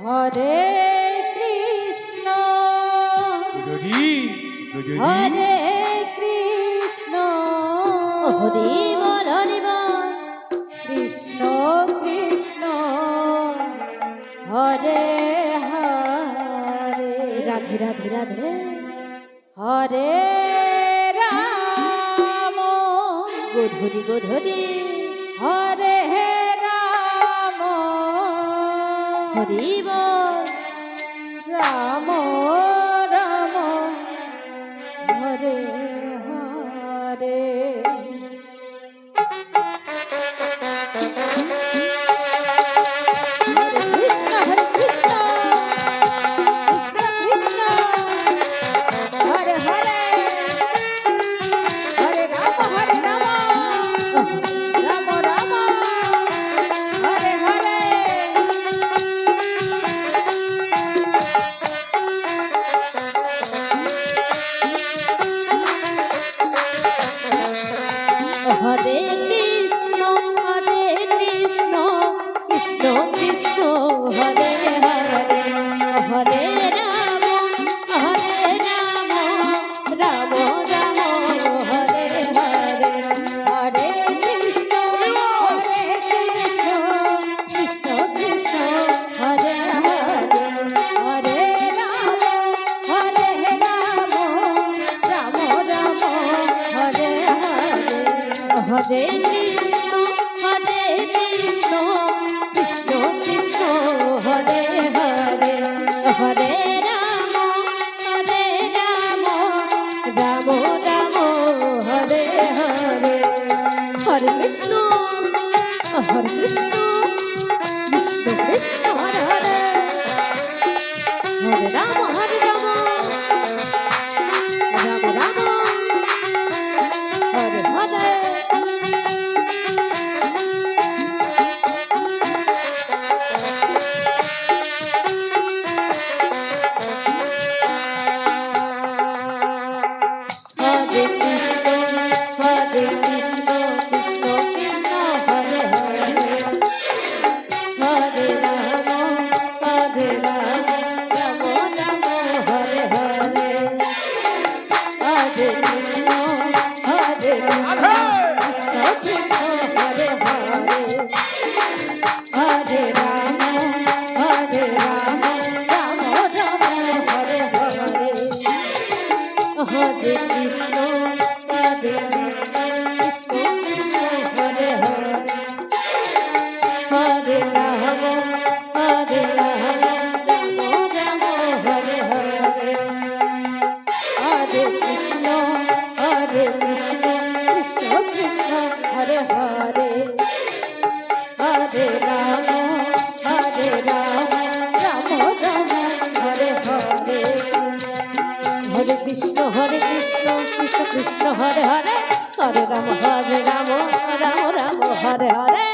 হরে কৃষ্ণ হরে কৃষ্ণ হরি বল হরি বল কৃষ্ণ কৃষ্ণ হরে হরে রাধে রাধে রাধে হরে রাম গোধূলি গোধূলি হরে রাম হরি বল রাম রাম হরে হরে হরে কৃষ্ণ কৃষ্ণ কৃষ্ণ হরে হরে হরে রাম রাম রাম হরে হরে হরে কৃষ্ণ কৃষ্ণ কৃষ্ণ হরে হরে হরে রাম রাম রাম হরে হরে হরে কৃষ্ণ কৃষ্ণ কৃষ্ণ হরে হরে হরে রাম রাম রাম হরে হরে হরে কৃষ্ণ কৃষ্ণ কৃষ্ণ হরে হরে হরে রাম রাম রাম হরে হরে হরে কৃষ্ণ কৃষ্ণ কৃষ্ণ হরে হরে হরে রাম রাম রাম হরে হরে হরে কৃষ্ণ কৃষ্ণ কৃষ্ণ হরে হরে হরে রাম রাম রাম হরে হরে হরে কৃষ্ণ কৃষ্ণ কৃষ্ণ হরে হরে হরে রাম রাম রাম হরে হরে হরে কৃষ্ণ কৃষ্ণ কৃষ্ণ হরে হরে হরে রাম রাম রাম হরে হরে হরে কৃষ্ণ কৃষ্ণ কৃষ্ণ হরে হরে হরে রাম রাম রাম হরে হরে হরে কৃষ্ণ কৃষ্ণ কৃষ্ণ হরে হরে হরে রাম রাম রাম হরে হরে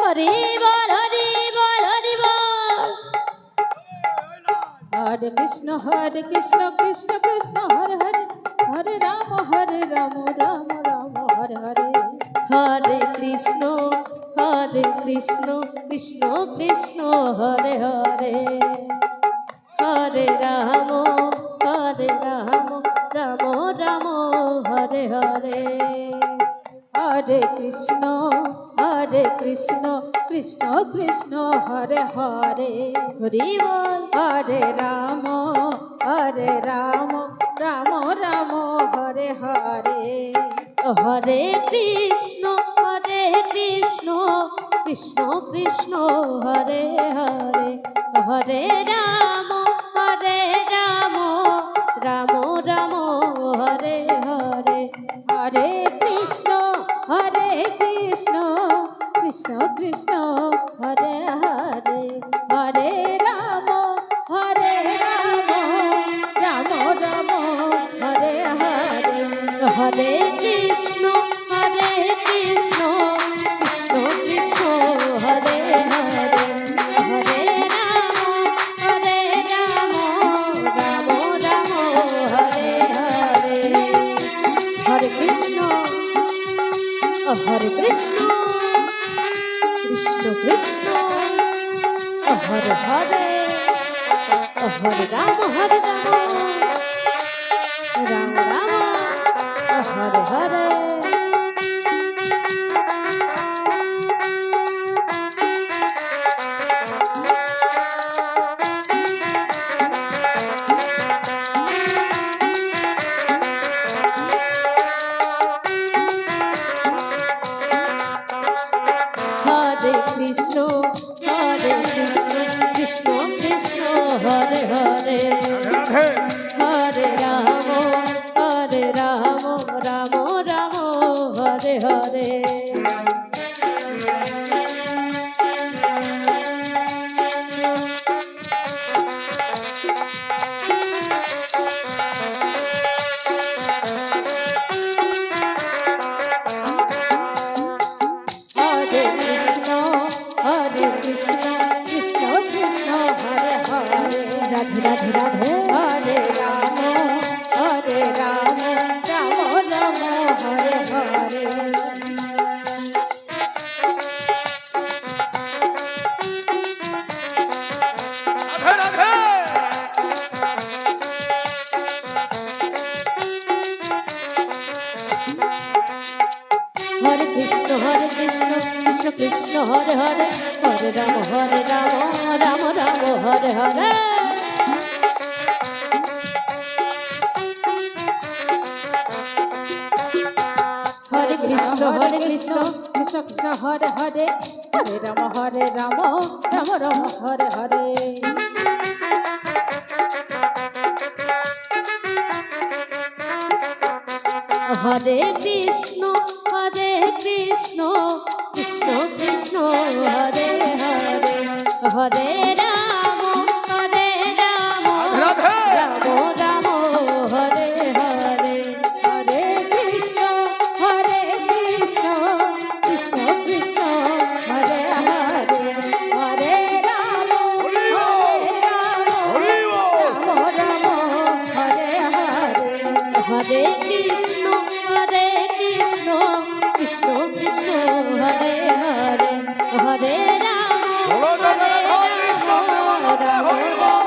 হরি বল হরি বল হরি বল হরে কৃষ্ণ কৃষ্ণ কৃষ্ণ হরে হরে হরে রাম রাম রাম হরে হরে হরে কৃষ্ণ কৃষ্ণ কৃষ্ণ হরে হরে হরে রাম রাম রাম হরে হরে হরে কৃষ্ণ কৃষ্ণ কৃষ্ণ হরে হরে হরি বল হরে রাম রাম রাম হরে হরে হরে কৃষ্ণ কৃষ্ণ কৃষ্ণ হরে হরে হরে রাম রাম রাম হরে হরে হরে কৃষ্ণ কৃষ্ণ কৃষ্ণ হরে হরে হরে রাম রাম রাম হরে হরে হরে কৃষ্ণ কৃষ্ণ কৃষ্ণ হরে হরে হরে রাম রাম রাম হরে হরে হরে কৃষ্ণ কৃষ্ণ কৃষ্ণ হরে হরে হরে রাম হরে রাম রাম রাম হরে হরে হরে কৃষ্ণ কৃষ্ণ কৃষ্ণ হরে হরে রাধে হরে রাম রাম রাম হরে হরে হরে কৃষ্ণ কৃষ্ণ কৃষ্ণ হরে হরে রাধে রাধে রাধে হরে রাম রাম হরে হরে রাধে রাধে হরে কৃষ্ণ কৃষ্ণ কৃষ্ণ হরে হরে হরে রাম রাম রাম হরে হরে হরে কৃষ্ণ কৃষ্ণ কৃষ্ণ হরে হরে হরে রাম রাম রাম হরে হরে হরে কৃষ্ণ কৃষ্ণ কৃষ্ণ হরে হরে হরে রাম রাধে রাম রাম হরে হরে হরে কৃষ্ণ কৃষ্ণ কৃষ্ণ হরে হরে হরে রাম হরি বল রাম হরে হরে হরে কৃষ্ণ কৃষ্ণ কৃষ্ণ হরে হরে হরে রাম বলো জগন্নাথ কৃষ্ণ রাম হরি বল